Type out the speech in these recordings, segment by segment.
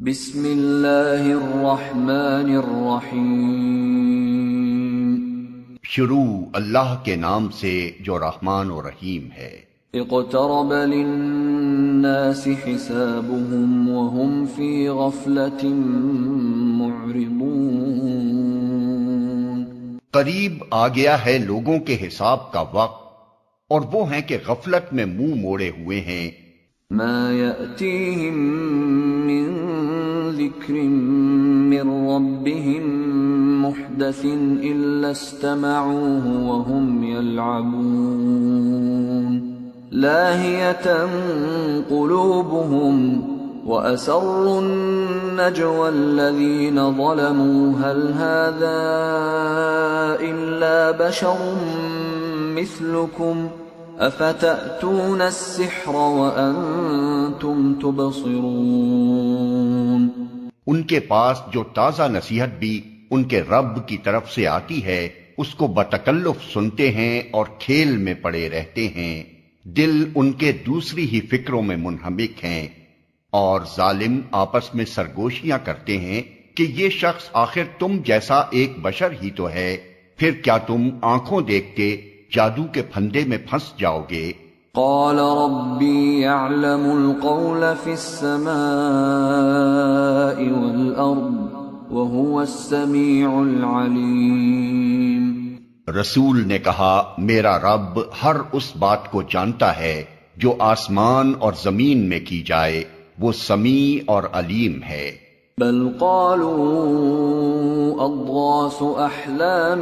بسم اللہ الرحمن الرحیم۔ شروع اللہ کے نام سے جو رحمان و رحیم ہے۔ اقترب للناس حسابهم وهم في غفلة معرضون۔ قریب آ گیا ہے لوگوں کے حساب کا وقت اور وہ ہیں کہ غفلت میں منہ موڑے ہوئے ہیں۔ ما يأتيهم من ذکر من ربهم محدث إلا استمعوه وهم يلعبون لاهية قلوبهم وأسروا النجوى الذين ظلموا هل هذا إلا بشر مثلكم أفتأتون السحر وأنتم تبصرون۔ ان کے پاس جو تازہ نصیحت بھی ان کے رب کی طرف سے آتی ہے اس کو بتکلف سنتے ہیں اور کھیل میں پڑے رہتے ہیں، دل ان کے دوسری ہی فکروں میں منہمک ہیں، اور ظالم آپس میں سرگوشیاں کرتے ہیں کہ یہ شخص آخر تم جیسا ایک بشر ہی تو ہے، پھر کیا تم آنکھوں دیکھتے جادو کے پھندے میں پھنس جاؤ گے؟ قال ربي يعلم القول في السماء والأرض وهو السميع العليم۔ رسول نے کہا میرا رب ہر اس بات کو جانتا ہے جو آسمان اور زمین میں کی جائے، وہ سمیع اور علیم ہے۔ بل قالوا اضغاث احلام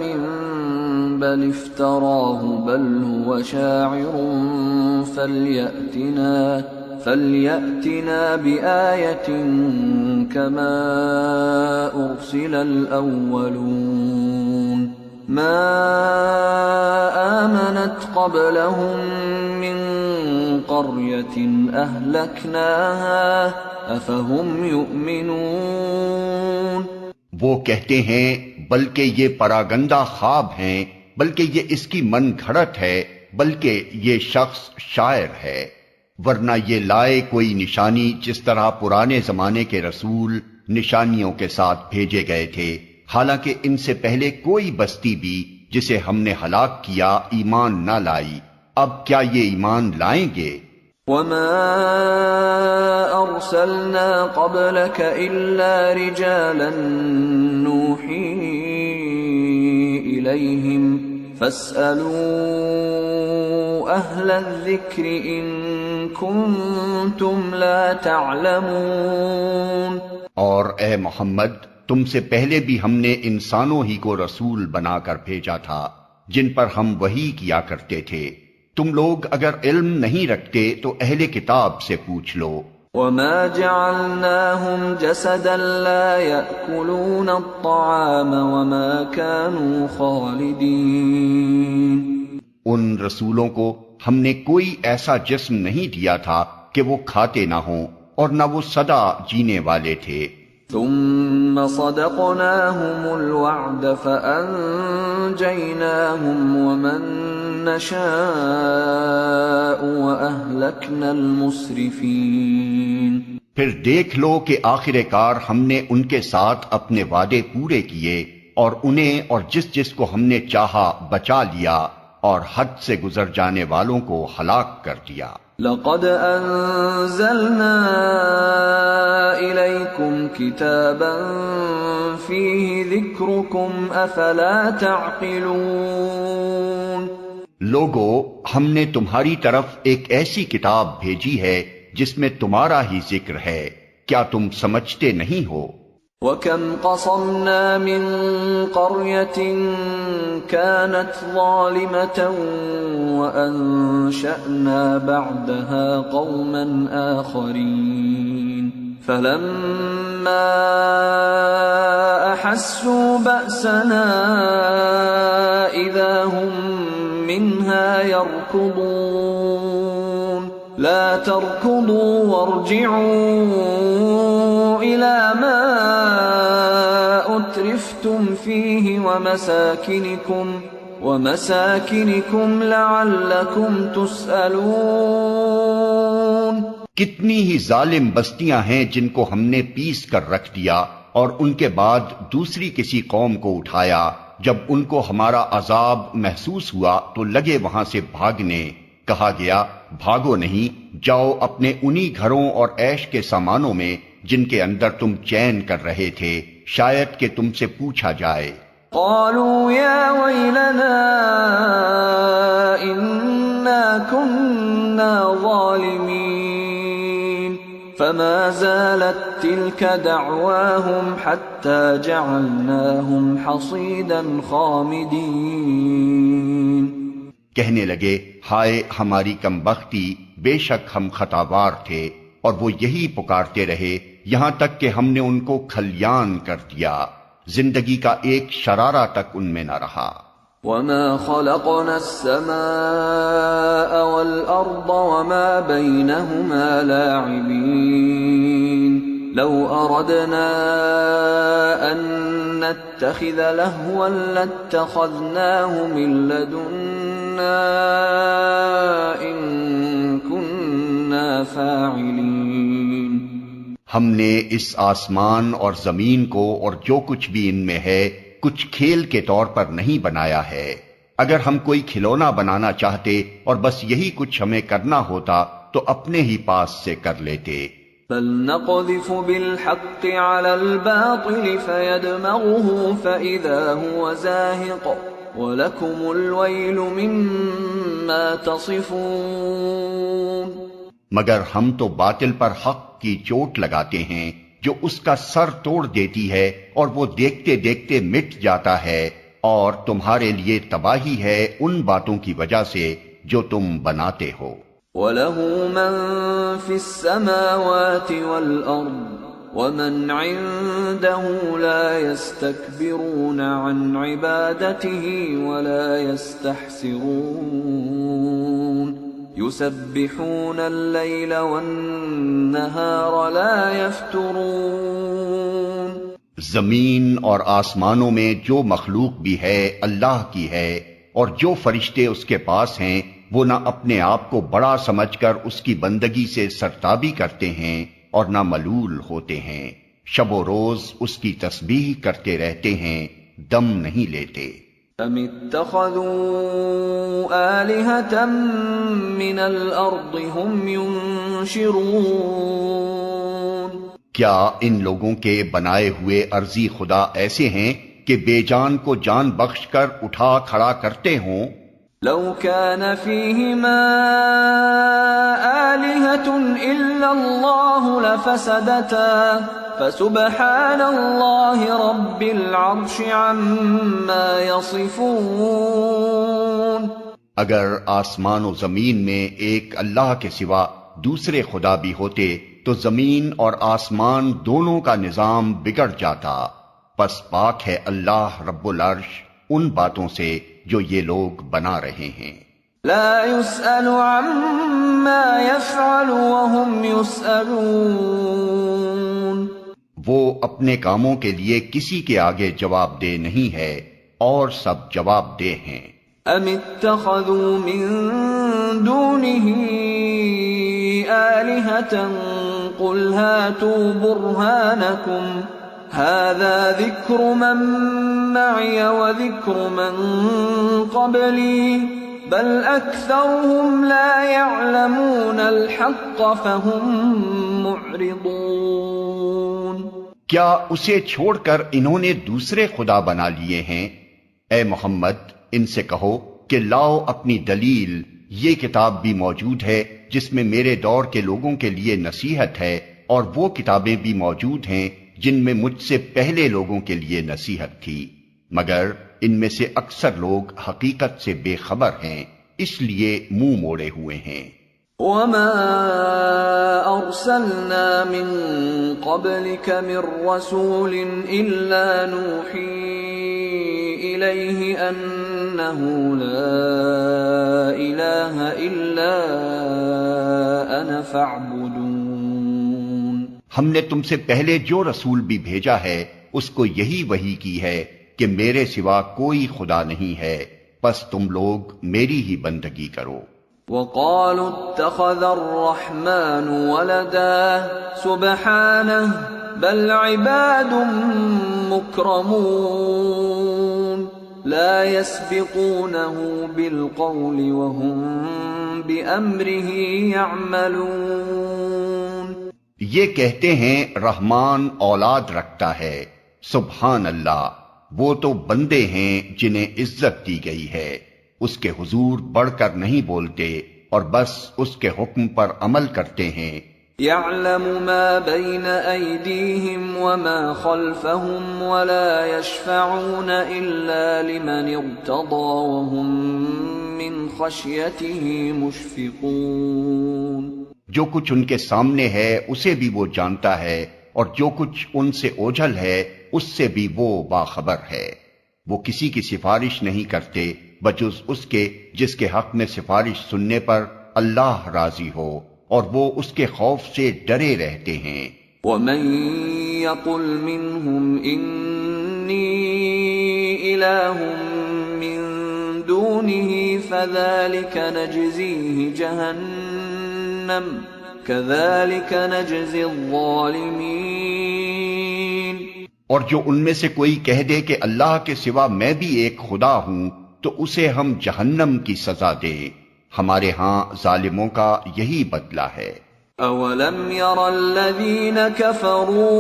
بل افتراه بل هو شاعر فليأتنا بآية كما أرسل الأولون ما آمنت قبلهم من قرية أهلكناها أفهم يؤمنون۔ وہ کہتے ہیں بلکہ یہ پراگندہ خواب ہیں، بلکہ یہ اس کی من گھڑت ہے، بلکہ یہ شخص شاعر ہے، ورنہ یہ لائے کوئی نشانی جس طرح پرانے زمانے کے رسول نشانیوں کے ساتھ بھیجے گئے تھے، حالانکہ ان سے پہلے کوئی بستی بھی جسے ہم نے ہلاک کیا ایمان نہ لائی، اب کیا یہ ایمان لائیں گے؟ وما ارسلنا قبلك الا رجالا نوحي اليهم فاسالوا اهل الذكر ان كنتم لا تعلمون۔ اور اے محمد تم سے پہلے بھی ہم نے انسانوں ہی کو رسول بنا کر بھیجا تھا جن پر ہم وحی کیا کرتے تھے، تم لوگ اگر علم نہیں رکھتے تو اہل کتاب سے پوچھ لو۔ وما جعلناهم جسدا لا يأكلون الطعام وما كانوا خالدين۔ ان رسولوں کو ہم نے کوئی ایسا جسم نہیں دیا تھا کہ وہ کھاتے نہ ہوں اور نہ وہ سدا جینے والے تھے۔ ثم صدقناهم الوعد فأنجيناهم ومن نشاء وأهلكنا المسرفين۔ پھر دیکھ لو کہ آخر کار ہم نے ان کے ساتھ اپنے وعدے پورے کیے اور انہیں اور جس جس کو ہم نے چاہا بچا لیا اور حد سے گزر جانے والوں کو ہلاک کر دیا۔ لقد انزلنا الیکم کتابا فیہ ذکرکم افلا تعقلون۔ لوگو ہم نے تمہاری طرف ایک ایسی کتاب بھیجی ہے جس میں تمہارا ہی ذکر ہے، کیا تم سمجھتے نہیں ہو؟ وَكَمْ قَصَمْنَا مِن قَرْيَةٍ كَانَتْ ظَالِمَةً وَأَنشَأْنَا بَعْدَهَا قَوْمًا آخَرِينَ فَلَمَّا أَحَسُّوا بَأْسَنَا إِذَا هُمْ مِنْهَا يَرْكُضُونَ لَا تَرْكُضُوا وَارْجِعُوا إِلَى مَا أُتْرِفْتُمْ فِيهِ وَمَسَاكِنِكُمْ لَعَلَّكُمْ تُسْأَلُونَ۔ کتنی ہی ظالم بستیاں ہیں جن کو ہم نے پیس کر رکھ دیا اور ان کے بعد دوسری کسی قوم کو اٹھایا، جب ان کو ہمارا عذاب محسوس ہوا تو لگے وہاں سے بھاگنے، کہا گیا بھاگو نہیں، جاؤ اپنے انہی گھروں اور عیش کے سامانوں میں جن کے اندر تم چین کر رہے تھے، شاید کہ تم سے پوچھا جائے۔ قالوا يا ويلنا إنا كنا ظالمين فما زالت تلك دعواهم حتى جعلناهم حصيدا خامدين۔ کہنے لگے ہائے ہماری کم بختی، بے شک ہم خطاوار تھے، اور وہ یہی پکارتے رہے یہاں تک کہ ہم نے ان کو کھلیان کر دیا، زندگی کا ایک شرارہ تک ان میں نہ رہا۔ وما خلقنا السماء والأرض وما بينهما لاعبين لو أردنا أن نتخذ لهوا لاتخذناه من لدنا إن كنا فاعلين۔ ہم نے اس آسمان اور زمین کو اور جو کچھ بھی ان میں ہے کچھ کھیل کے طور پر نہیں بنایا ہے، اگر ہم کوئی کھلونا بنانا چاہتے اور بس یہی کچھ ہمیں کرنا ہوتا تو اپنے ہی پاس سے کر لیتے۔ بل نقذف بالحق على الباطل فيدمغه فإذا هو زاهق ولكم الويل مما تصفون۔ مگر ہم تو باطل پر حق کی چوٹ لگاتے ہیں جو اس کا سر توڑ دیتی ہے اور وہ دیکھتے دیکھتے مٹ جاتا ہے، اور تمہارے لیے تباہی ہے ان باتوں کی وجہ سے جو تم بناتے ہو۔ وَلَهُ مَن فِي السَّمَاوَاتِ وَالْأَرْضِ وَمَنْ عِندَهُ لَا يَسْتَكْبِرُونَ عَنْ عِبَادَتِهِ وَلَا يَسْتَحْسِرُونَ يُسَبِّحُونَ اللَّيْلَ وَالنَّهَارَ لَا يَفْتُرُونَ۔ زمین اور آسمانوں میں جو مخلوق بھی ہے اللہ کی ہے، اور جو فرشتے اس کے پاس ہیں وہ نہ اپنے آپ کو بڑا سمجھ کر اس کی بندگی سے سرتابی کرتے ہیں اور نہ ملول ہوتے ہیں، شب و روز اس کی تسبیح کرتے رہتے ہیں، دم نہیں لیتے۔ ام اتخذوا آلہۃ من الارض هم ينشرون۔ کیا ان لوگوں کے بنائے ہوئے ارضی خدا ایسے ہیں کہ بے جان کو جان بخش کر اٹھا کھڑا کرتے ہوں؟ لو كان فيهما آلهة إلا الله لفسدتا فسبحان الله رب العرش عما يصفون۔ اگر آسمان و زمین میں ایک اللہ کے سوا دوسرے خدا بھی ہوتے تو زمین اور آسمان دونوں کا نظام بگڑ جاتا، پس پاک ہے اللہ رب العرش ان باتوں سے جو یہ لوگ بنا رہے ہیں۔ لا يسأل عما يفعل وهم يسألون۔ وہ اپنے کاموں کے لیے کسی کے آگے جواب دہ نہیں ہے اور سب جواب دہ ہیں۔ ام اتخذوا من دونه آلهة قل هاتوا برهانكم هذا ذكر من معي وذكر من قبلي بل أكثرهم لا يعلمون الحق فهم معرضون۔ کیا اسے چھوڑ کر انہوں نے دوسرے خدا بنا لیے ہیں؟ اے محمد ان سے کہو کہ لاؤ اپنی دلیل، یہ کتاب بھی موجود ہے جس میں میرے دور کے لوگوں کے لیے نصیحت ہے، اور وہ کتابیں بھی موجود ہیں جن میں مجھ سے پہلے لوگوں کے لیے نصیحت تھی، مگر ان میں سے اکثر لوگ حقیقت سے بے خبر ہیں، اس لیے منہ موڑے ہوئے ہیں۔ وما أرسلنا من قبلك من رسول إلا نوحي إليه أنه لا إله إلا أنا فاعبدون۔ ہم نے تم سے پہلے جو رسول بھی بھیجا ہے اس کو یہی وحی کی ہے کہ میرے سوا کوئی خدا نہیں ہے، پس تم لوگ میری ہی بندگی کرو۔ وقالوا اتخذ الرحمن ولدا سبحانه بل عباد مكرمون لا يسبقونه بالقول وهم بأمره يعملون۔ یہ کہتے ہیں رحمان اولاد رکھتا ہے، سبحان اللہ، وہ تو بندے ہیں جنہیں عزت دی گئی ہے، اس کے حضور بڑھ کر نہیں بولتے اور بس اس کے حکم پر عمل کرتے ہیں۔ يعلم ما بين أيديهم وما خلفهم ولا يشفعون إلا لمن ارتضى وهم من خشيته مشفقون۔ جو کچھ ان کے سامنے ہے اسے بھی وہ جانتا ہے، اور جو کچھ ان سے اوجھل ہے اس سے بھی وہ باخبر ہے۔ وہ کسی کی سفارش نہیں کرتے بجز اس کے جس کے حق میں سفارش سننے پر اللہ راضی ہو، اور وہ اس کے خوف سے ڈرے رہتے ہیں۔ وَمَن يَقُلْ مِنْهُمْ إِنِّي إِلَٰهٌ مِّن دُونِهِ فَذَلِكَ نَجْزِيهِ جَهَنَّمَ كَذَلِكَ نَجْزِي الظَّالِمِينَ۔ اور جو ان میں سے کوئی کہہ دے کہ اللہ کے سوا میں بھی ایک خدا ہوں تو اسے ہم جہنم کی سزا دے، ہمارے ہاں ظالموں کا یہی بدلہ ہے۔ اولم ير الذين كفروا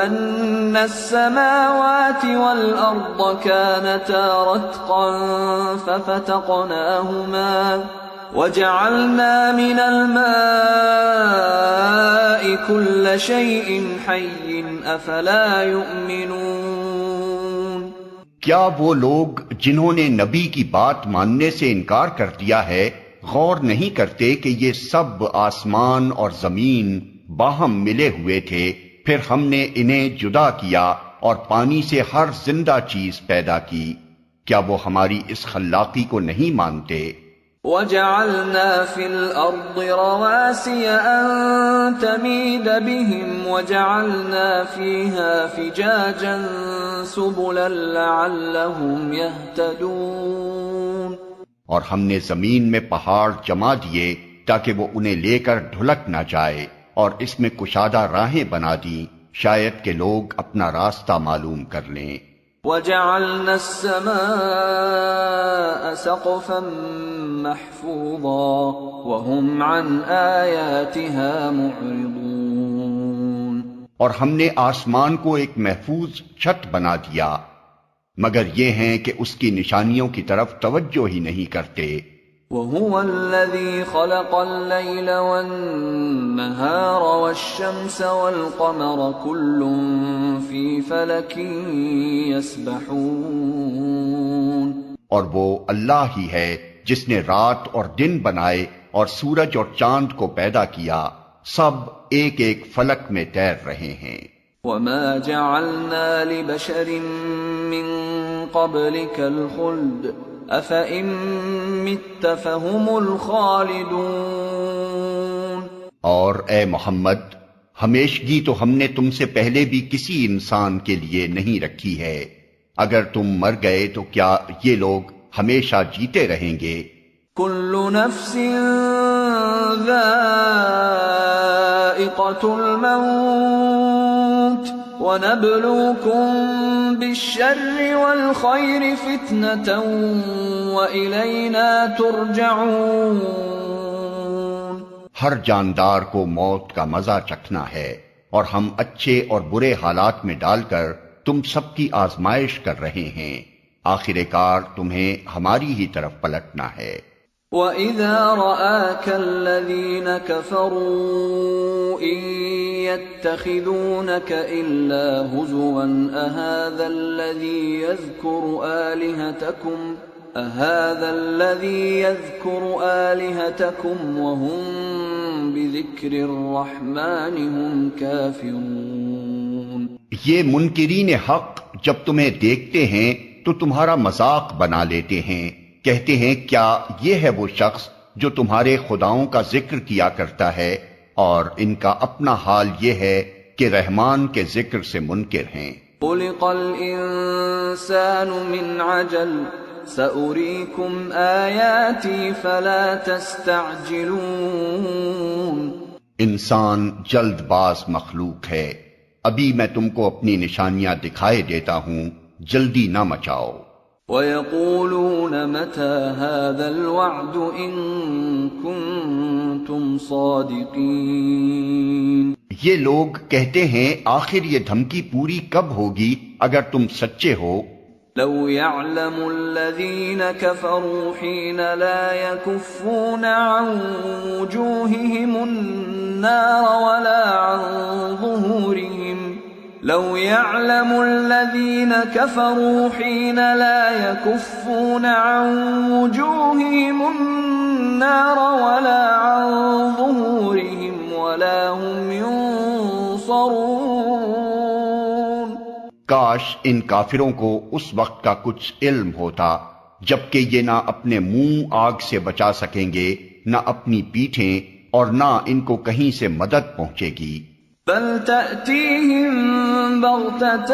ان السماوات والارض كانتا رتقا ففتقناهما وجعلنا من الماء كل شيء حي افلا يؤمنون۔ کیا وہ لوگ جنہوں نے نبی کی بات ماننے سے انکار کر دیا ہے غور نہیں کرتے کہ یہ سب آسمان اور زمین باہم ملے ہوئے تھے، پھر ہم نے انہیں جدا کیا اور پانی سے ہر زندہ چیز پیدا کی، کیا وہ ہماری اس خلاقی کو نہیں مانتے؟ وَجَعَلْنَا فِي الْأَرْضِ رَوَاسِيَ أَن تَمِيدَ بِهِمْ وَجَعَلْنَا فِيهَا فِجَاجًا سُبُلًا لَعَلَّهُمْ يَهْتَدُونَ۔ اور ہم نے زمین میں پہاڑ جما دیے تاکہ وہ انہیں لے کر ڈھلک نہ جائے، اور اس میں کشادہ راہیں بنا دی شاید کہ لوگ اپنا راستہ معلوم کر لیں۔ وَجَعَلْنَا السَّمَاءَ سَقْفًا مَحْفُوظًا وَهُمْ عَنْ آيَاتِهَا مُعْرِضُونَ۔ اور ہم نے آسمان کو ایک محفوظ چھت بنا دیا، مگر یہ ہیں کہ اس کی نشانیوں کی طرف توجہ ہی نہیں کرتے۔ وَهُوَ الَّذِي خَلَقَ اللَّيْلَ وَالنَّهَارَ وَالشَّمْسَ وَالْقَمَرَ كُلٌّ فِي فَلَكٍ يَسْبَحُونَ۔ اور وہ اللہ ہی ہے جس نے رات اور دن بنائے اور سورج اور چاند کو پیدا کیا، سب ایک ایک فلک میں تیر رہے ہیں۔ وَمَا جَعَلْنَا لِبَشَرٍ مِّن قَبْلِكَ الْخُلْدَ أَفَإِن مِّتَّ فَهُمُ الْخَالِدُونَ۔ اور اے محمد، ہمیشگی تو ہم نے تم سے پہلے بھی کسی انسان کے لیے نہیں رکھی ہے، اگر تم مر گئے تو کیا یہ لوگ ہمیشہ جیتے رہیں گے؟ كُلُّ نَفْسٍ ذَائِقَةُ الْمَوْتِ وَنَبْلُوكُم بِالشَّرِّ وَالْخَيْرِ فِتْنَةً وَإِلَيْنَا تُرْجَعُونَ۔ ہر جاندار کو موت کا مزہ چکھنا ہے، اور ہم اچھے اور برے حالات میں ڈال کر تم سب کی آزمائش کر رہے ہیں، آخر کار تمہیں ہماری ہی طرف پلٹنا ہے۔ وَإِذَا رَآكَ الَّذِينَ كَفَرُوا إِن يَتَّخِذُونَكَ إِلَّا هُزُوًا أَهَذَا الَّذِي يَذْكُرُ آلِهَتَكُمْ وَهُمْ بِذِكْرِ الرَّحْمَنِ هُمْ كَافِرُونَ۔ یہ منکرین حق جب تمہیں دیکھتے ہیں تو تمہارا مذاق بنا لیتے ہیں، کہتے ہیں کیا یہ ہے وہ شخص جو تمہارے خداؤں کا ذکر کیا کرتا ہے، اور ان کا اپنا حال یہ ہے کہ رحمان کے ذکر سے منکر ہیں۔ خُلِقَ الْإِنسَانُ مِنْ عَجَلٍ سأريكم آياتي فلا تستعجلون. انسان جلد باز مخلوق ہے، ابھی میں تم کو اپنی نشانیاں دکھائے دیتا ہوں، جلدی نہ مچاؤ. وَيَقُولُونَ مَتَى هَذَا الْوَعْدُ إِن كُنتُمْ صَادِقِينَ. یہ لوگ کہتے ہیں آخر یہ دھمکی پوری کب ہوگی اگر تم سچے ہو. لو يعلم الذين كفروا حين لا يكفون عن وجوههم النار ولا عن ظهورهم. لو يعلم الذين كفروا حين لا يكفون عن وجوههم النار ولا عن ظهورهم ولا هم ينصرون. کاش ان کافروں کو اس وقت کا کچھ علم ہوتا جبکہ یہ نہ اپنے منہ آگ سے بچا سکیں گے، نہ اپنی پیٹھیں، اور نہ ان کو کہیں سے مدد پہنچے گی. بل تأتيهم بغتة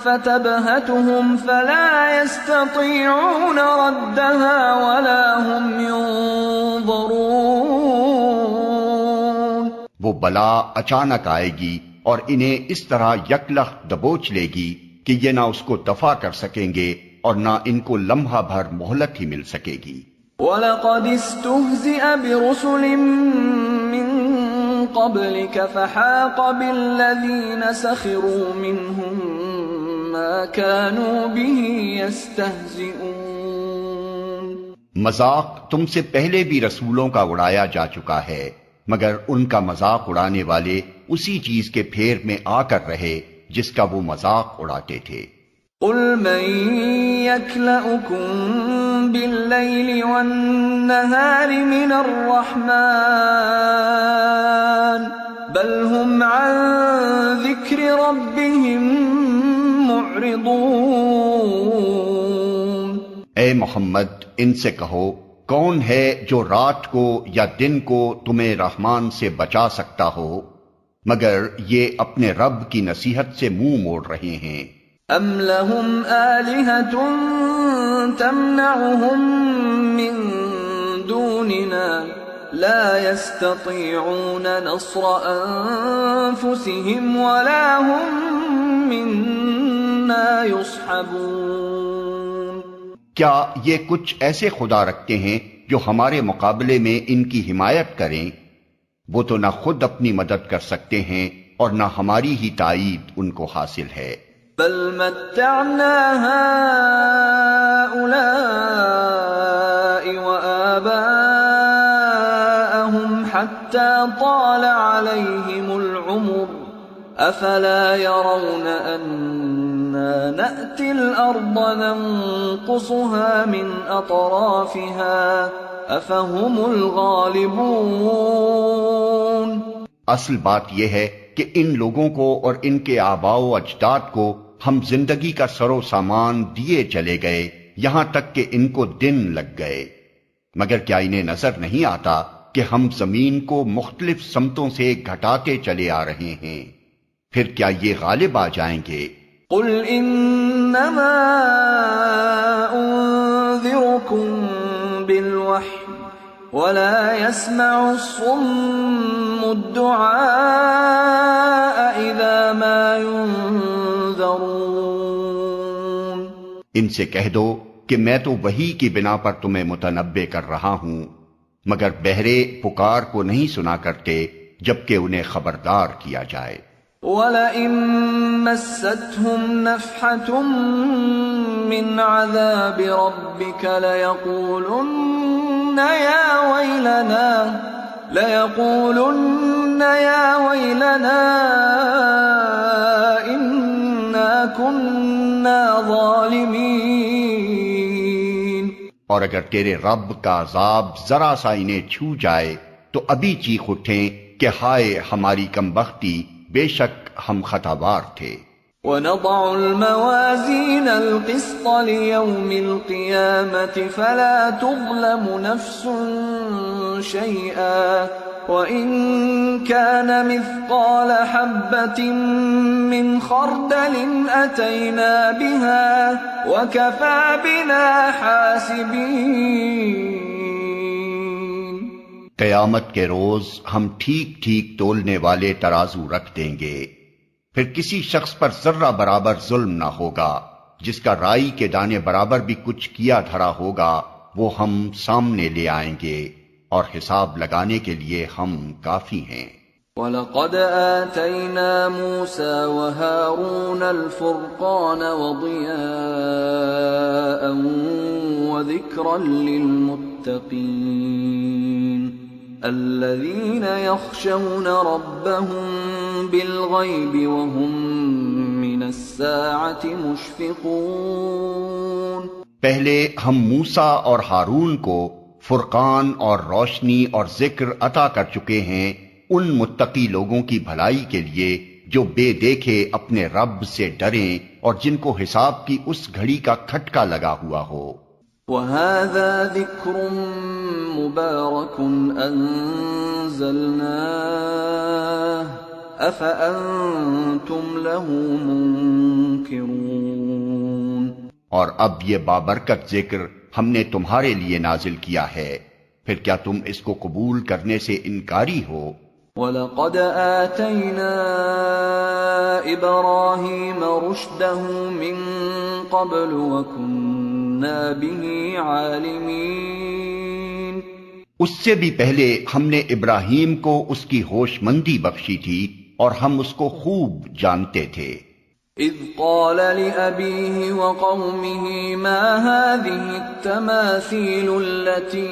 فتبهتهم فلا يستطيعون ردها ولا هم ينظرون. وہ بلا اچانک آئے گی اور انہیں اس طرح یکلخت دبوچ لے گی کہ یہ نہ اس کو دفع کر سکیں گے اور نہ ان کو لمحہ بھر مہلت ہی مل سکے گی. وَلَقَدِ اسْتُهْزِئَ بِرُسُلٍ مِّن قَبْلِكَ فَحَاقَ بِالَّذِينَ سَخِرُوا مِنْهُمْ مَا كَانُوا بِهِ يَسْتَهْزِئُونَ. مذاق تم سے پہلے بھی رسولوں کا اڑایا جا چکا ہے، مگر ان کا مذاق اڑانے والے اسی چیز کے پھیر میں آ کر رہے جس کا وہ مذاق اڑاتے تھے. قُلْ مَن يَكْلَؤُكُم بِاللَّيْلِ وَالنَّهَارِ مِنَ الرَّحْمَٰنِ بَلْ هُمْ عَن ذِكْرِ رَبِّهِم مُّعْرِضُونَ. اے محمد ان سے کہو، کون ہے جو رات کو یا دن کو تمہیں رحمان سے بچا سکتا ہو، مگر یہ اپنے رب کی نصیحت سے منہ موڑ رہے ہیں. ام لهم آلهة تمنعهم من دوننا لا يستطيعون نصر أنفسهم ولا هم منا يصحبون. کیا یہ کچھ ایسے خدا رکھتے ہیں جو ہمارے مقابلے میں ان کی حمایت کریں؟ وہ تو نہ خود اپنی مدد کر سکتے ہیں اور نہ ہماری ہی تائید ان کو حاصل ہے. بل متعنا هؤلاء وآباءهم حتى طال عليهم العمر أفلا يرون أنا نأتي الأرض ننقصها من أطرافها أفهم الغالبون. اصل بات یہ ہے کہ ان لوگوں کو اور ان کے آباء و اجداد کو ہم زندگی کا سر و سامان دیے چلے گئے یہاں تک کہ ان کو دن لگ گئے، مگر کیا انہیں نظر نہیں آتا کہ ہم زمین کو مختلف سمتوں سے گھٹاتے چلے آ رہے ہیں؟ پھر کیا یہ غالب آ جائیں گے؟ قل انما انذركم بالوحی ولا يسمع الصم الدعاء اذا ما ينذرون. ان سے کہہ دو کہ میں تو وحی کی بنا پر تمہیں متنبع کر رہا ہوں، مگر بہرے پکار کو نہیں سنا کرتے جبکہ انہیں خبردار کیا جائے. وَلَئِن مَّسَّتْهُمْ نَفْحَةٌ مِّنْ عَذَابِ رَبِّكَ لَيَقُولُنَّ يَا وَيْلَنَا إِنَّا كُنَّا ظَالِمِينَ. اور اگر تیرے رب کا عذاب ذرا سا انہیں چھو جائے تو ابھی چیخ اٹھیں کہ ہائے ہماری کمبختی، بے شک ہم خطاوار تھے. وَنَضَعُ الْمَوَازِينَ الْقِسْطَ لِيَوْمِ الْقِيَامَةِ فَلَا تُظْلَمُ نَفْسٌ شَيْئًا وَإِن كَانَ مِثْقَالَ حَبَّةٍ مِّنْ خَرْدَلٍ أَتَيْنَا بِهَا وَكَفَى بِنَا حَاسِبِينَ۔ قیامت کے روز ہم ٹھیک ٹھیک تولنے والے ترازو رکھ دیں گے، پھر کسی شخص پر ذرہ برابر ظلم نہ ہوگا، جس کا رائی کے دانے برابر بھی کچھ کیا دھرا ہوگا وہ ہم سامنے لے آئیں گے، اور حساب لگانے کے لیے ہم کافی ہیں۔ وَلَقَدْ آتَيْنَا مُوسَى وَهَارُونَ الْفُرْقَانَ وَضِيَاءً وَذِكْرًا لِّلْمُتَّقِينَ الَّذِينَ يَخْشَوْنَ رَبَّهُم بِالْغَيْبِ وَهُم مِّنَ السَّاعَةِ مُشْفِقُونَ۔ پہلے ہم موسیٰ اور ہارون کو فرقان اور روشنی اور ذکر عطا کر چکے ہیں ان متقی لوگوں کی بھلائی کے لیے جو بے دیکھے اپنے رب سے ڈریں اور جن کو حساب کی اس گھڑی کا کھٹکا لگا ہوا ہو۔ وَهَذَا ذِكْرٌ مُبَارَكٌ أَنزَلْنَاهُ أَفَأَنتُمْ لَهُ مُنكِرُونَ۔ اور اب یہ بابرکت ذکر ہم نے تمہارے لیے نازل کیا ہے، پھر کیا تم اس کو قبول کرنے سے انکاری ہو؟ وَلَقَدْ آتَيْنَا إِبْرَاهِيمَ رُشْدَهُ مِن قَبْلُ وَكُنَّا بِهِ عَالِمِينَ۔ اس سے بھی پہلے ہم نے ابراہیم کو اس کی ہوش مندی بخشی تھی اور ہم اس کو خوب جانتے تھے۔ اذ قال لأبيه وقومه ما هذه التماثيل التي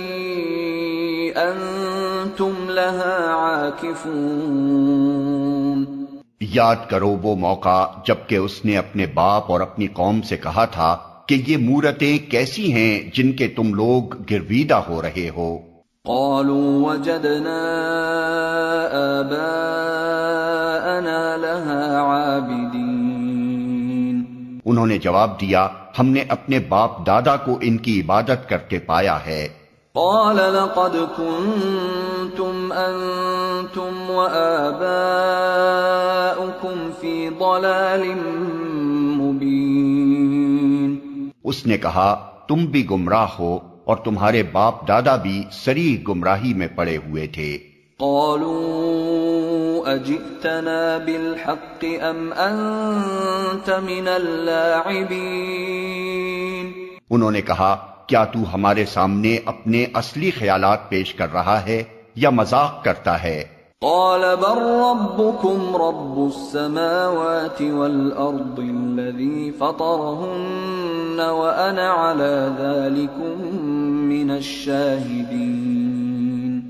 أنتم لها عاكفون۔ یاد کرو وہ موقع جبکہ اس نے اپنے باپ اور اپنی قوم سے کہا تھا کہ یہ مورتیں کیسی ہیں جن کے تم لوگ گرویدہ ہو رہے ہو۔ قالوا وجدنا آباءنا لها عابدين۔ انہوں نے جواب دیا ہم نے اپنے باپ دادا کو ان کی عبادت کرتے پایا ہے۔ قال لقد كنتم انتم وآباؤكم في ضلال مبين۔ اس نے کہا تم بھی گمراہ ہو اور تمہارے باپ دادا بھی صریح گمراہی میں پڑے ہوئے تھے۔ قالوا اجئتنا بالحق ام انت من اللاعبین۔ انہوں نے کہا کیا تو ہمارے سامنے اپنے اصلی خیالات پیش کر رہا ہے یا مذاق کرتا ہے؟ قال بل ربكم رب السماوات والأرض الذي فطرهن وأنا على ذلكم من الشاهدين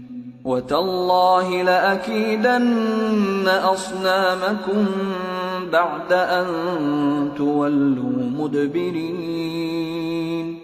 وتالله لأكيدن أصنامكم بعد أن تولوا مدبرين۔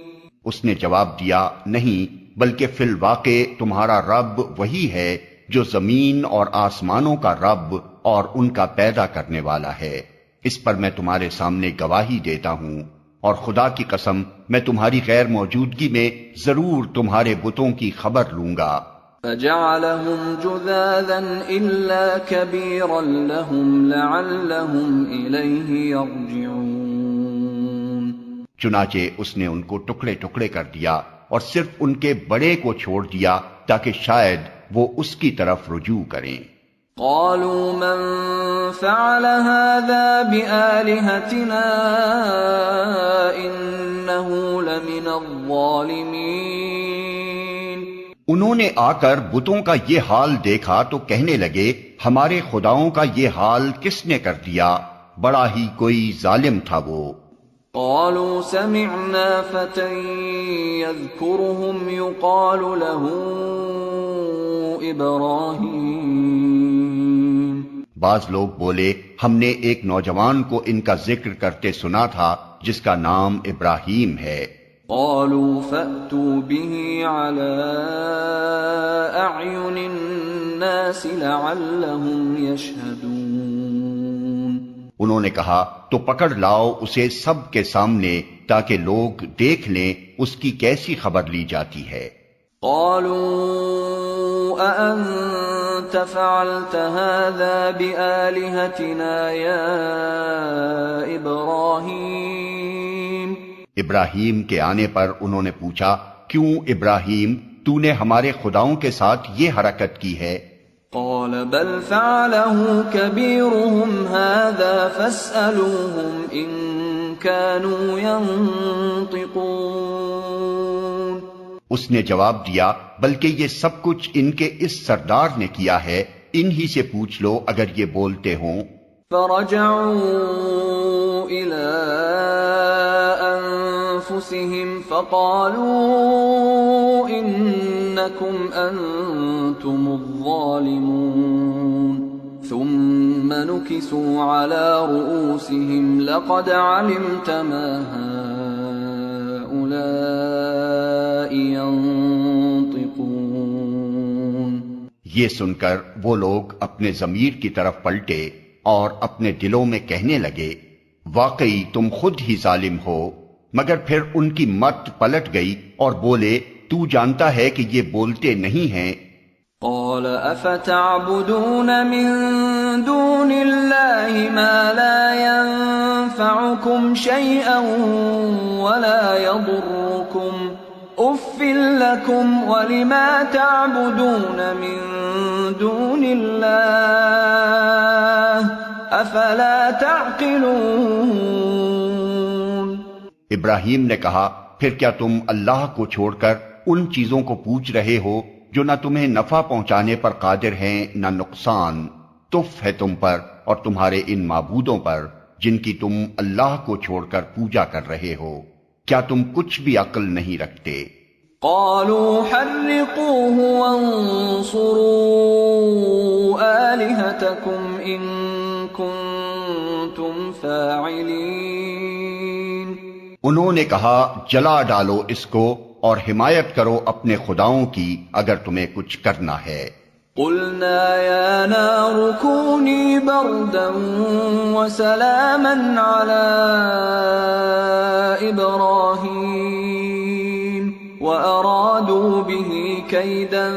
اس نے جواب دیا نہیں بلکہ فی الواقع تمہارا رب وہی ہے جو زمین اور آسمانوں کا رب اور ان کا پیدا کرنے والا ہے، اس پر میں تمہارے سامنے گواہی دیتا ہوں، اور خدا کی قسم میں تمہاری غیر موجودگی میں ضرور تمہارے بتوں کی خبر لوں گا۔ فجعلهم جذاذا إلا كبيرا لهم لعلهم إليه يرجعون۔ چنانچہ اس نے ان کو ٹکڑے ٹکڑے کر دیا اور صرف ان کے بڑے کو چھوڑ دیا تاکہ شاید وہ اس کی طرف رجوع کریں۔ قالوا من فعل هذا بآلهتنا إنه لمن الظالمين۔ انہوں نے آ کر بتوں کا یہ حال دیکھا تو کہنے لگے ہمارے خداؤں کا یہ حال کس نے کر دیا، بڑا ہی کوئی ظالم تھا وہ۔ قالوا سمعنا فتى يذكرهم يقال له ابراہیم۔ بعض لوگ بولے ہم نے ایک نوجوان کو ان کا ذکر کرتے سنا تھا جس کا نام ابراہیم ہے۔ قالوا فأتوا به على أعين الناس لعلهم يشهدون۔ انہوں نے کہا تو پکڑ لاؤ اسے سب کے سامنے تاکہ لوگ دیکھ لیں اس کی کیسی خبر لی جاتی ہے۔ قالوا أنت فعلت هذا بآلهتنا يا إبراهيم؟ ابراہیم کے آنے پر انہوں نے پوچھا، کیوں ابراہیم تو نے ہمارے خداؤں کے ساتھ یہ حرکت کی ہے؟ قال بل فعله كبيرهم هذا فاسألوهم إن كانوا ينطقون۔ اس نے جواب دیا، بلکہ یہ سب کچھ ان کے اس سردار نے کیا ہے، انہی سے پوچھ لو اگر یہ بولتے ہوں۔ فرجعوا إلى أنفسهم فقالوا إنكم أنتم الظالمون ثم نكسوا على رؤوسهم لقد علمت ما هؤلاء ينطقون۔ یہ سن کر وہ لوگ اپنے ضمیر کی طرف پلٹے اور اپنے دلوں میں کہنے لگے، واقعی تم خود ہی ظالم ہو۔ مگر پھر ان کی مت پلٹ گئی اور بولے، تو جانتا ہے کہ یہ بولتے نہیں ہیں۔ قال افتعبدون من دون الله ما لا ينفعكم شيئا ولا يضركم اف لكم ولما تعبدون من دون الله افلا تعقلون۔ ابراہیم نے کہا، پھر کیا تم اللہ کو چھوڑ کر ان چیزوں کو پوچھ رہے ہو جو نہ تمہیں نفع پہنچانے پر قادر ہیں نہ نقصان؟ تف ہے تم پر اور تمہارے ان معبودوں پر جن کی تم اللہ کو چھوڑ کر پوجا کر رہے ہو، کیا تم کچھ بھی عقل نہیں رکھتے؟ قالوا حرقوه وانصروا آلهتكم إن كنتم فاعلين۔ انہوں نے کہا، جلا ڈالو اس کو اور حمایت کرو اپنے خداؤں کی اگر تمہیں کچھ کرنا ہے۔ قلنا يا نار كوني بردا وسلاما على إبراهيم وأرادوا به كيدا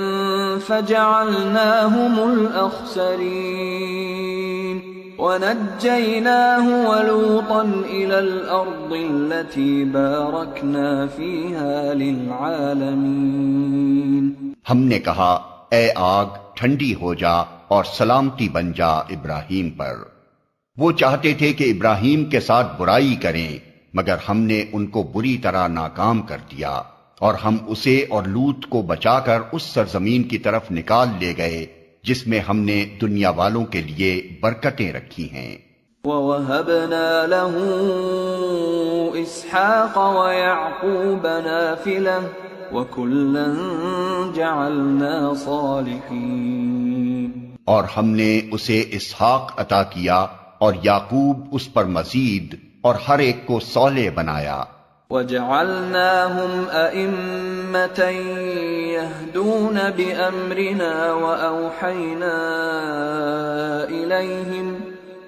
فجعلناهم الأخسرين ونجيناه ولوطا إلى الأرض التي باركنا فيها للعالمين۔ ہم نے کہا، اے آگ ٹھنڈی ہو جا اور سلامتی بن جا ابراہیم پر۔ وہ چاہتے تھے کہ ابراہیم کے ساتھ برائی کریں، مگر ہم نے ان کو بری طرح ناکام کر دیا، اور ہم اسے اور لوط کو بچا کر اس سرزمین کی طرف نکال لے گئے جس میں ہم نے دنیا والوں کے لیے برکتیں رکھی ہیں۔ وَوَهَبْنَا لَهُ إِسْحَاقَ وَيَعْقُوبَ نَافِلَةً وَكُلًّا جَعَلْنَا صَالِحِينَ۔ اور ہم نے اسے اسحاق عطا کیا اور یعقوب اس پر مزید، اور ہر ایک کو صالح بنایا۔ وَجَعَلْنَاهُمْ أَئِمَّةً يَهْدُونَ بِأَمْرِنَا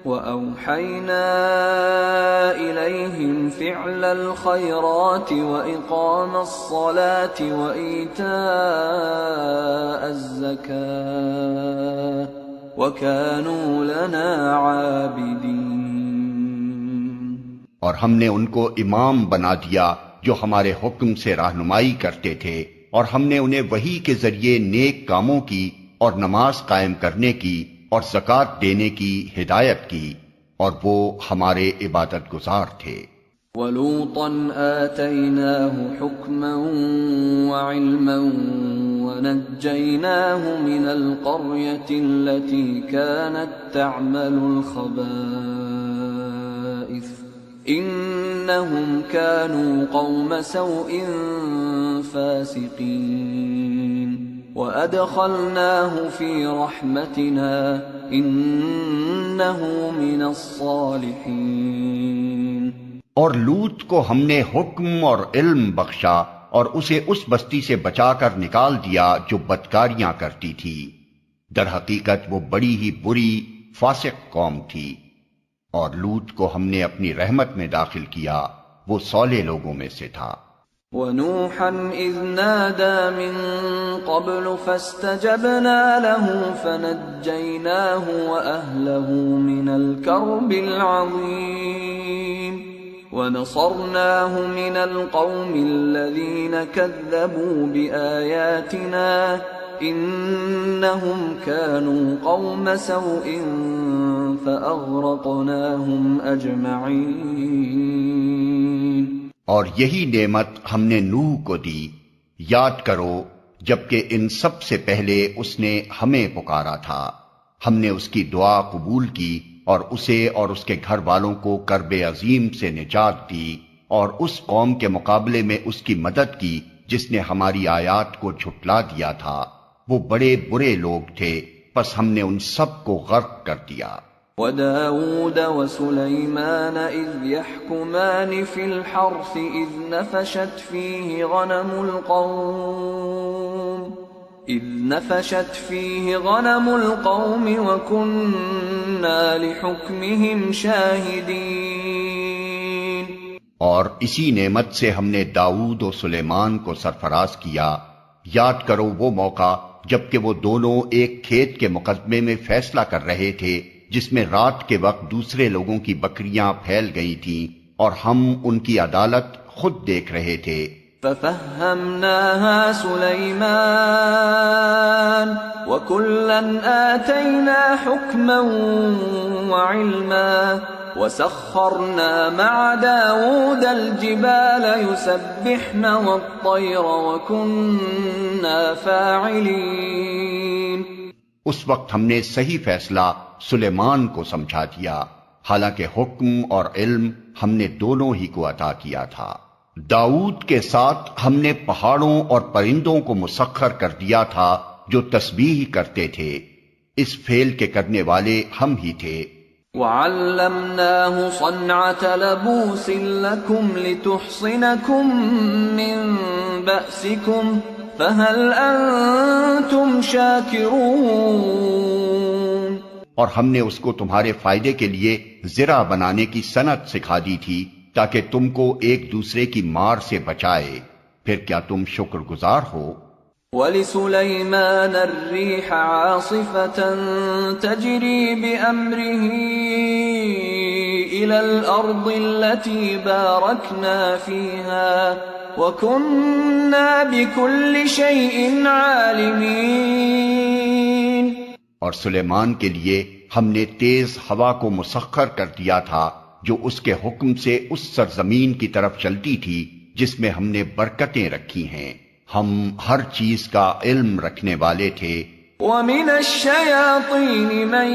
وَأَوْحَيْنَا إِلَيْهِمْ فِعْلَ الْخَيْرَاتِ وَإِقَامَ الصَّلَاةِ وَإِيتَاءَ الزَّكَاةِ وَكَانُوا لَنَا عَابِدِينَ۔ اور ہم نے ان کو امام بنا دیا جو ہمارے حکم سے رہنمائی کرتے تھے، اور ہم نے انہیں وحی کے ذریعے نیک کاموں کی اور نماز قائم کرنے کی اور زکوٰۃ دینے کی ہدایت کی، اور وہ ہمارے عبادت گزار تھے۔ وَلُوطًا آتَيْنَاهُ حُكْمًا وَعِلْمًا وَنَجَّيْنَاهُ مِنَ الْقَرْيَةِ الَّتِي كَانَتْ تَعْمَلُ الْخَبَائِثَ إِنَّهُمْ كَانُوا قَوْمَ سَوْءٍ فَاسِقِينَ وَأَدْخَلْنَاهُ فِي رَحْمَتِنَا إِنَّهُ مِنَ الصَّالِحِينَ۔ اور لوط کو ہم نے حکم اور علم بخشا اور اسے اس بستی سے بچا کر نکال دیا جو بدکاریاں کرتی تھی، در حقیقت وہ بڑی ہی بری فاسق قوم تھی۔ اور لوط کو ہم نے اپنی رحمت میں داخل کیا، وہ صالح لوگوں میں سے تھا۔ وَنُوحًا إِذْ نَادَى مِن قَبْلُ فَاسْتَجَبْنَا لَهُ فَنَجَّيْنَاهُ وَأَهْلَهُ مِنَ الْكَرْبِ الْعَظِيمِ وَنَصَرْنَاهُ مِنَ الْقَوْمِ الَّذِينَ كَذَّبُوا بِآيَاتِنَا إِنَّهُمْ كَانُوا قَوْمَ سَوْءٍ فَأَغْرَقْنَاهُمْ أَجْمَعِينَ۔ اور یہی نعمت ہم نے نوح کو دی، یاد کرو جبکہ ان سب سے پہلے اس نے ہمیں پکارا تھا، ہم نے اس کی دعا قبول کی اور اسے اور اس کے گھر والوں کو کرب عظیم سے نجات دی، اور اس قوم کے مقابلے میں اس کی مدد کی جس نے ہماری آیات کو جھٹلا دیا تھا۔ وہ بڑے برے لوگ تھے، پس ہم نے ان سب کو غرق کر دیا۔ وَدَاوُودَ وَسُلَيْمَانَ إِذْ يَحْكُمَانِ فِي الْحَرْثِ إِذْ نَفَشَتْ فِيهِ غَنَمُ الْقَوْمِ وَكُنَّا لِحُكْمِهِمْ شَاهِدِينَ۔ اور اسی نعمت سے ہم نے داؤد و سلیمان کو سرفراز کیا، یاد کرو وہ موقع جبکہ وہ دونوں ایک کھیت کے مقدمے میں فیصلہ کر رہے تھے جس میں رات کے وقت دوسرے لوگوں کی بکریاں پھیل گئی تھیں اور ہم ان کی عدالت خود دیکھ رہے تھے۔ فَفَهَّمْنَاهَا سُلَيْمَانَ وَكُلًّا آتَيْنَا حُكْمًا وَعِلْمًا وَسَخَّرْنَا مَعَ دَاوُودَ الْجِبَالَ يُسَبِّحْنَ وَالطَّيْرَ وَكُنَّا فَاعِلِينَ۔ اس وقت ہم نے صحیح فیصلہ سلیمان کو سمجھا دیا، حالانکہ حکم اور علم ہم نے دونوں ہی کو عطا کیا تھا۔ داؤد کے ساتھ ہم نے پہاڑوں اور پرندوں کو مسخر کر دیا تھا جو تسبیح کرتے تھے، اس فعل کے کرنے والے ہم ہی تھے۔ وَعَلَّمْنَاهُ صَنْعَةَ لَبُوسٍ لَكُمْ لِتُحْصِنَكُمْ مِنْ بَأْسِكُمْ فَهَلْ أَنْتُمْ شَاكِرُونَ۔ اور ہم نے اس کو تمہارے فائدے کے لیے زرہ بنانے کی صنعت سکھا دی تھی تاکہ تم کو ایک دوسرے کی مار سے بچائے، پھر کیا تم شکر گزار ہو؟ وَلِسُلَيْمَانَ الرِّيحَ عَاصِفَةً تَجْرِي بِأَمْرِهِ إِلَى الْأَرْضِ الَّتِي بَارَكْنَا فِيهَا وَكُنَّا بِكُلِّ شَيْءٍ عَالِمِينَ۔ اور سلیمان کے لیے ہم نے تیز ہوا کو مسخر کر دیا تھا جو اس کے حکم سے اس سرزمین کی طرف چلتی تھی جس میں ہم نے برکتیں رکھی ہیں، ہم ہر چیز کا علم رکھنے والے تھے۔ وَمِنَ الشَّيَاطِينِ مَن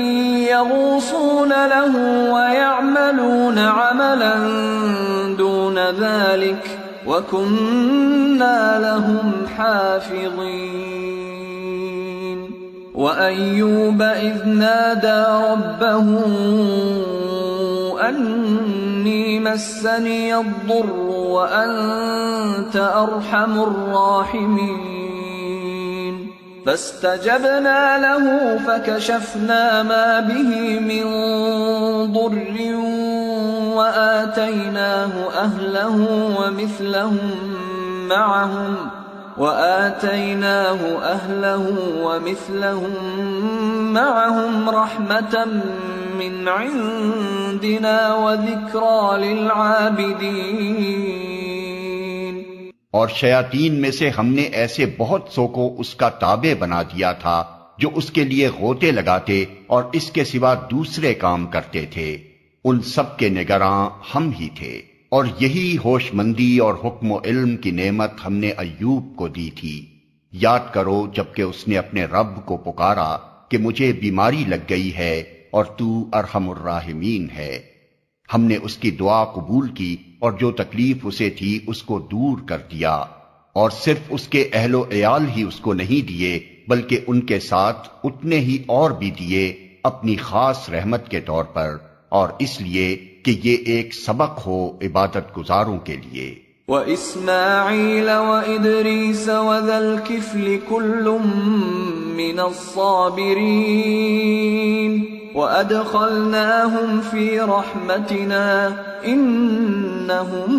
يَغُوصُونَ لَهُ وَيَعْمَلُونَ عَمَلًا دُونَ ذَلِكَ وَكُنَّا لَهُمْ حَافِظِينَ۔ وَأَيُّوبَ إِذْ نَادَى رَبَّهُ أَنِّي مَسَّنِيَ الضُّرُّ وَأَنْتَ أَرْحَمُ الرَّاحِمِينَ فَاسْتَجَبْنَا لَهُ فَكَشَفْنَا مَا بِهِ مِنْ ضُرٍّ وَآتَيْنَاهُ أَهْلَهُ وَمِثْلَهُم مَّعَهُمْ رَحْمَةً مِّنْ عِندِنَا وَذِكْرَىٰ لِلْعَابِدِينَ۔ اور شیاطین میں سے ہم نے ایسے بہت سو کو اس کا تابع بنا دیا تھا جو اس کے لیے غوطے لگاتے اور اس کے سوا دوسرے کام کرتے تھے، ان سب کے نگراں ہم ہی تھے۔ اور یہی ہوش مندی اور حکم و علم کی نعمت ہم نے ایوب کو دی تھی، یاد کرو جبکہ اس نے اپنے رب کو پکارا کہ مجھے بیماری لگ گئی ہے اور تو ارحم الراحمین ہے۔ ہم نے اس کی دعا قبول کی اور جو تکلیف اسے تھی اس کو دور کر دیا، اور صرف اس کے اہل و عیال ہی اس کو نہیں دیے بلکہ ان کے ساتھ اتنے ہی اور بھی دیے اپنی خاص رحمت کے طور پر، اور اس لیے کہ یہ ایک سبق ہو عبادت گزاروں کے لیے۔ وإسماعيل وإدريس وذا الكفل كل من الصابرين وأدخلناهم في رحمتنا إنهم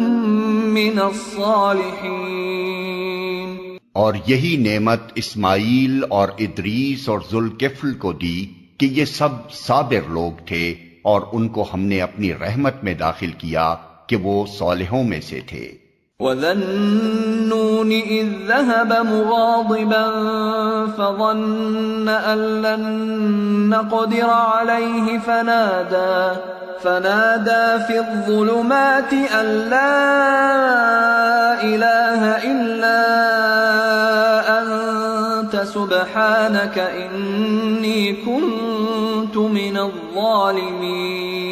من الصالحين۔ اور یہی نعمت اسماعیل اور ادریس اور ذوالکفل کو دی کہ یہ سب صابر لوگ تھے، اور ان کو ہم نے اپنی رحمت میں داخل کیا کہ وہ صالحوں میں سے تھے۔ وَذَا النُّونِ إِذ ذَّهَبَ مُغَاضِبًا فَظَنَّ أَن لَّن نَّقْدِرَ عَلَيْهِ فَنَادَىٰ فِي الظُّلُمَاتِ أَن لَّا إِلَٰهَ إِلَّا أَنتَ سُبْحَانَكَ إِنِّي كُنتُ مِنَ الظَّالِمِينَ۔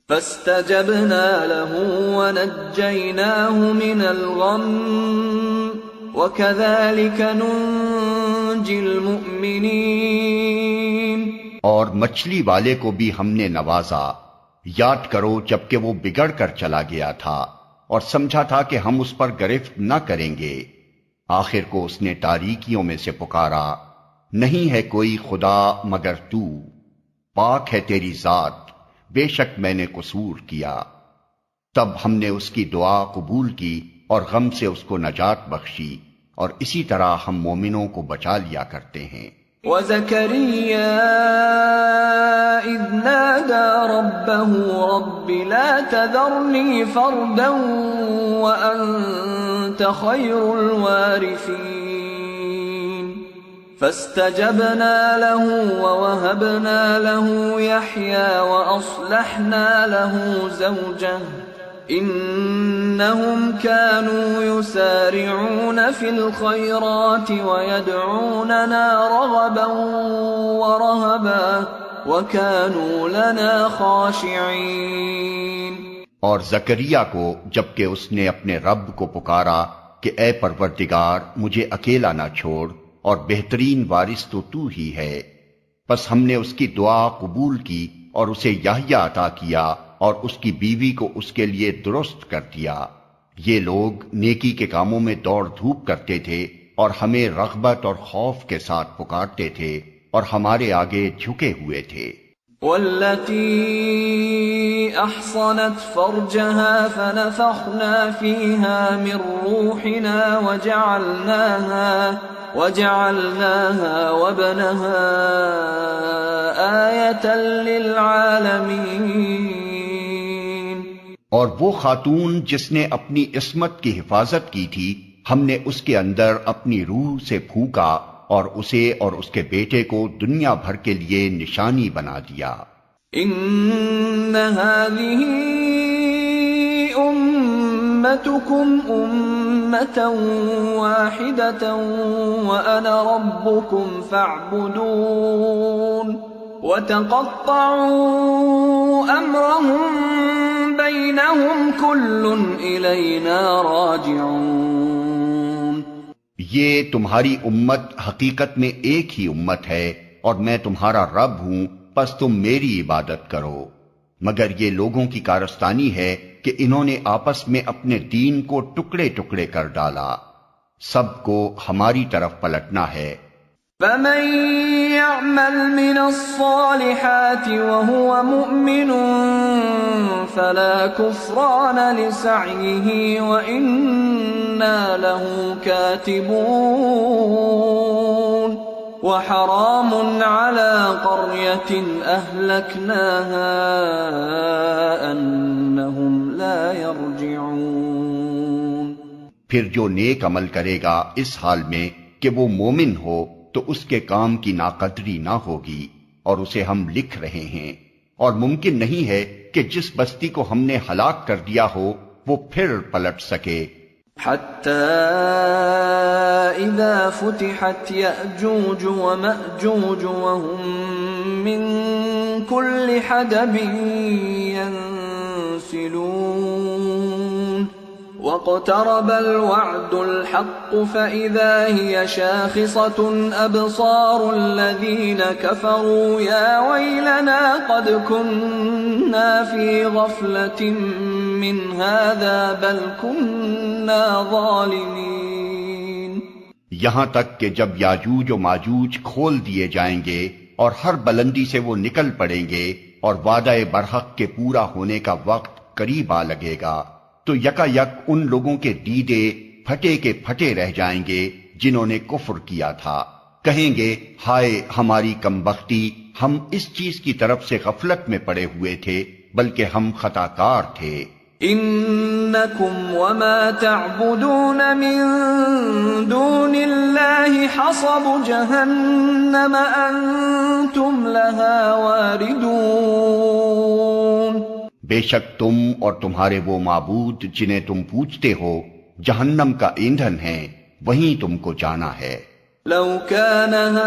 فاستجبنا له ونجيناه من الغم وكذلك ننجي المؤمنين۔ اور مچھلی والے کو بھی ہم نے نوازا، یاد کرو جبکہ وہ بگڑ کر چلا گیا تھا اور سمجھا تھا کہ ہم اس پر گرفت نہ کریں گے، آخر کو اس نے تاریکیوں میں سے پکارا، نہیں ہے کوئی خدا مگر تو، پاک ہے تیری ذات، بے شک میں نے قصور کیا۔ تب ہم نے اس کی دعا قبول کی اور غم سے اس کو نجات بخشی، اور اسی طرح ہم مومنوں کو بچا لیا کرتے ہیں۔ وَزَكَرِيَّا إِذْ نَادَى رَبَّهُ رَبِّ لَا تَذَرْنِي فَرْدًا وَأَنْتَ خَيْرُ الْوَارِثِينَ فاستجبنا له ووهبنا له يحيى وأصلحنا له زوجه إنهم كانوا يسارعون في الخيرات ويدعوننا رغبا ورهبا وكانوا لنا خاشعين۔ اور زکریا کو جبکہ اس نے اپنے رب کو پکارا کہ اے پروردگار مجھے اکیلا نہ چھوڑ، اور بہترین وارث تو ہی ہے، پس ہم نے اس کی دعا قبول کی اور اسے یحییٰ عطا کیا اور اس کی بیوی کو اس کے لیے درست کر دیا۔ یہ لوگ نیکی کے کاموں میں دوڑ دھوپ کرتے تھے اور ہمیں رغبت اور خوف کے ساتھ پکارتے تھے اور ہمارے آگے جھکے ہوئے تھے۔ والتي أحصنت فرجها فنفخنا فيها من روحنا وجعلناها وابنها آية للعالمين۔ اور وہ خاتون جس نے اپنی عصمت کی حفاظت کی تھی، ہم نے اس کے اندر اپنی روح سے پھونکا اور اسے اور اس کے بیٹے کو دنیا بھر کے لیے نشانی بنا دیا۔ ان هذه امتكم امة واحدة وانا ربكم فاعبدون وتقطعوا امرهم بينهم كل الينا راجعون۔ یہ تمہاری امت حقیقت میں ایک ہی امت ہے اور میں تمہارا رب ہوں، پس تم میری عبادت کرو، مگر یہ لوگوں کی کارستانی ہے کہ انہوں نے آپس میں اپنے دین کو ٹکڑے ٹکڑے کر ڈالا، سب کو ہماری طرف پلٹنا ہے۔ فَمَن يَعْمَلْ مِنَ الصَّالِحَاتِ وَهُوَ مُؤْمِنٌ فَلَا كُفْرَانَ لِسَعْيِهِ وَإِنَّا لَهُ كَاتِبُونَ وَحَرَامٌ عَلَى قَرْيَةٍ أَهْلَكْنَاهَا أَنَّهُمْ لَا يَرْجِعُونَ۔ پھر جو نیک عمل کرے گا اس حال میں کہ وہ مومن ہو تو اس کے کام کی ناقدری نہ ہوگی، اور اسے ہم لکھ رہے ہیں، اور ممکن نہیں ہے کہ جس بستی کو ہم نے ہلاک کر دیا ہو وہ پھر پلٹ سکے۔ حَتَّى إِذَا فُتِحَتْ يَأْجُوجُ وَمَأْجُوجُ وَهُمْ مِنْ كُلِّ حَدَبٍ يَنْسِلُونَ وَاقْتَرَبَ الْوَعْدُ الْحَقُّ فَإِذَا هِيَ شَاخِصَةٌ أَبْصَارُ الَّذِينَ كَفَرُوا يَا وَيْلَنَا قَدْ كُنَّا فِي غَفْلَةٍ من هذا بل كنا ظالمين. یہاں تک کہ جب یاجوج و ماجوج کھول دیے جائیں گے اور ہر بلندی سے وہ نکل پڑیں گے اور وعدہ برحق کے پورا ہونے کا وقت قریب آ لگے گا تو یکا یک ان لوگوں کے دیدے پھٹے کے پھٹے رہ جائیں گے جنہوں نے کفر کیا تھا. کہیں گے ہائے ہماری کمبختی، ہم اس چیز کی طرف سے غفلت میں پڑے ہوئے تھے بلکہ ہم خطا کار تھے. انکم وما تعبدون من دون اللہ حصب جہنم انتم لها واردون. بے شک تم اور تمہارے وہ معبود جنہیں تم پوجتے ہو جہنم کا ایندھن ہیں، وہیں تم کو جانا ہے. لو كان هؤلاء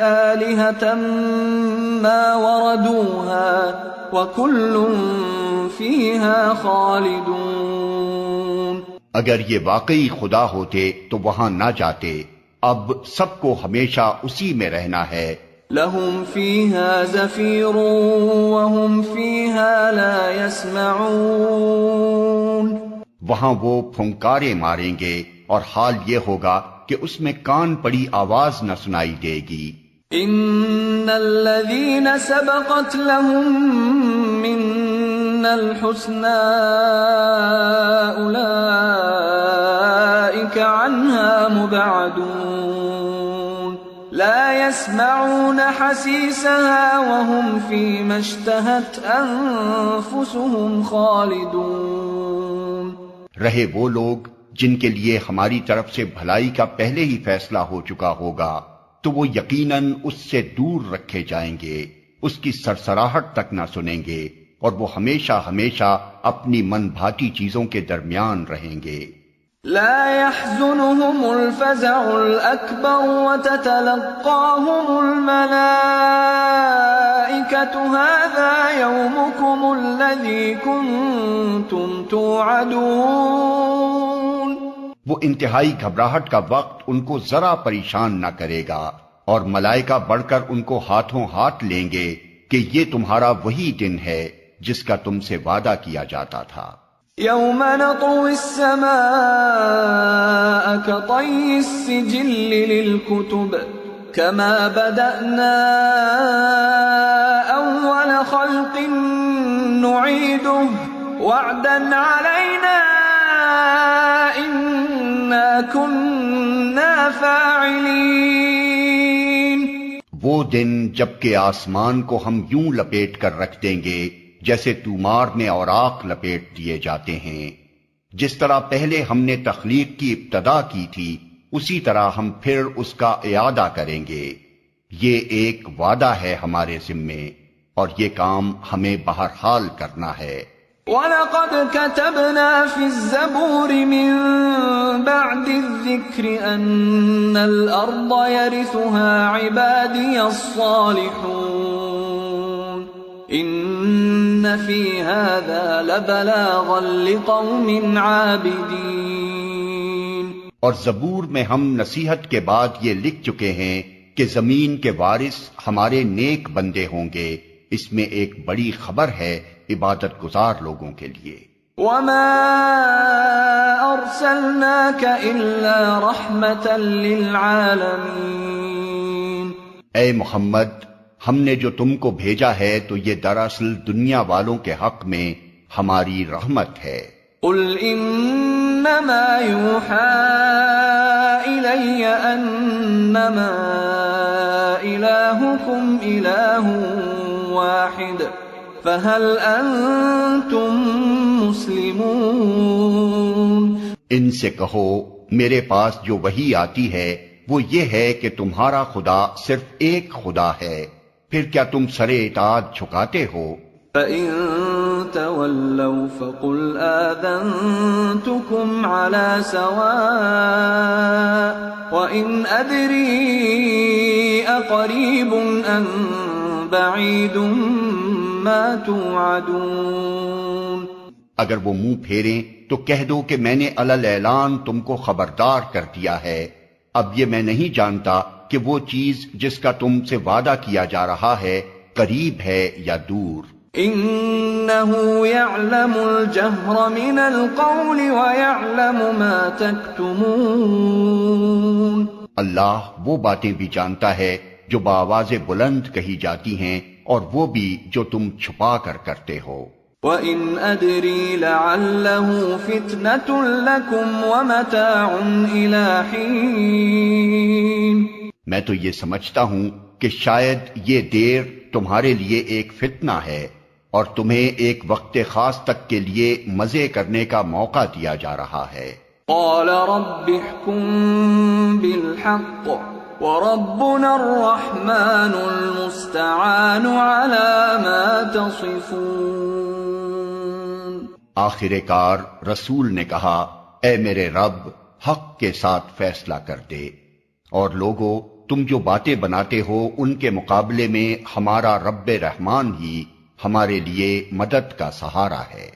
آلهة ما وردوها وكل فيها خالدون. اگر یہ واقعی خدا ہوتے تو وہاں نہ جاتے، اب سب کو ہمیشہ اسی میں رہنا ہے. لهم فيها زفير وهم فيها لا يسمعون. وہاں وہ پھنکارے ماریں گے اور حال یہ ہوگا کہ اس میں کان پڑی آواز نہ سنائی دے گی. ان الذين سبقت لهم منا الحسنى اولئك عنها مبعدون. لا يسمعون حسيسها وهم فيما اشتهت انفسهم خالدون. رہے وہ لوگ جن کے لیے ہماری طرف سے بھلائی کا پہلے ہی فیصلہ ہو چکا ہوگا تو وہ یقیناً اس سے دور رکھے جائیں گے، اس کی سرسراہٹ تک نہ سنیں گے اور وہ ہمیشہ ہمیشہ اپنی من بھاتی چیزوں کے درمیان رہیں گے. لا يحزنهم الفزع الأكبر وتتلقاهم الملائكة هذا يومكم الذي كنتم توعدون. وہ انتہائی گھبراہٹ کا وقت ان کو ذرا پریشان نہ کرے گا اور ملائکہ بڑھ کر ان کو ہاتھوں ہاتھ لیں گے کہ یہ تمہارا وہی دن ہے جس کا تم سے وعدہ کیا جاتا تھا. يوم نطوي السماء كطي السجل للكتب كما بدأنا أول خلق نعيده وعدا علينا إنا كنا فاعلين. وہ دن جبکہ آسمان کو ہم یوں لپیٹ کر رکھ دیں گے جیسے تومار میں اوراق لپیٹ دیے جاتے ہیں. جس طرح پہلے ہم نے تخلیق کی ابتدا کی تھی اسی طرح ہم پھر اس کا اعادہ کریں گے. یہ ایک وعدہ ہے ہمارے ذمے اور یہ کام ہمیں بہرحال کرنا ہے. وَلَقَدْ كَتَبْنَا فِي الزَّبُورِ مِن بَعْدِ الذِّكْرِ أَنَّ الْأَرْضَ يَرِثُهَا عِبَادِيَ الصَّالِحُونَ إِنَّ فِي هَذَا لَبَلَاغًا لِقَوْمٍ عَابِدِينَ. اور زبور میں ہم نصیحت کے بعد یہ لکھ چکے ہیں کہ زمین کے وارث ہمارے نیک بندے ہوں گے. اس میں ایک بڑی خبر ہے عبادت گزار لوگوں کے لیے. وَمَا أَرْسَلْنَاكَ إِلَّا رَحْمَةً لِلْعَالَمِينَ. اے محمد، ہم نے جو تم کو بھیجا ہے تو یہ دراصل دنیا والوں کے حق میں ہماری رحمت ہے. قُلْ إِنَّمَا يُوحَى إِلَيَّ أَنَّمَا إِلَٰهُكُمْ إِلَٰهٌ واحد فهل انتم مسلمون. ان سے کہو میرے پاس جو وحی آتی ہے وہ یہ ہے کہ تمہارا خدا صرف ایک خدا ہے، پھر کیا تم سر اطاعت جھکاتے ہو؟ فَإِن تَوَلَّوْا فَقُلْ آذَنْتُكُمْ عَلَى سَوَاءٍ وَإِنْ أَدْرِي أَقَرِيبٌ أَمْ بَعِيدٌ مَا تُوعَدُونَ. اگر وہ منہ پھیریں تو کہہ دو کہ میں نے علل اعلان تم کو خبردار کر دیا ہے. اب یہ میں نہیں جانتا کہ وہ چیز جس کا تم سے وعدہ کیا جا رہا ہے قریب ہے یا دور. إنه يعلم الجهر من القول ويعلم ما تكتمون اللہ وہ باتیں بھی جانتا ہے جو بآواز بلند کہی جاتی ہیں اور وہ بھی جو تم چھپا کر کرتے ہو. وَإِنْ أَدْرِي لَعَلَّهُ فِتْنَةٌ لَكُمْ وَمَتَاعٌ إِلَى حِينٍ میں تو یہ سمجھتا ہوں کہ شاید یہ دیر تمہارے لیے ایک فتنہ ہے اور تمہیں ایک وقت خاص تک کے لیے مزے کرنے کا موقع دیا جا رہا ہے. قال رب احكم بالحق وربنا الرحمن المستعان على ما تصفون. آخر کار رسول نے کہا اے میرے رب حق کے ساتھ فیصلہ کر دے، اور لوگو تم جو باتیں بناتے ہو ان کے مقابلے میں ہمارا رب رحمان ہی ہمارے لیے مدد کا سہارا ہے.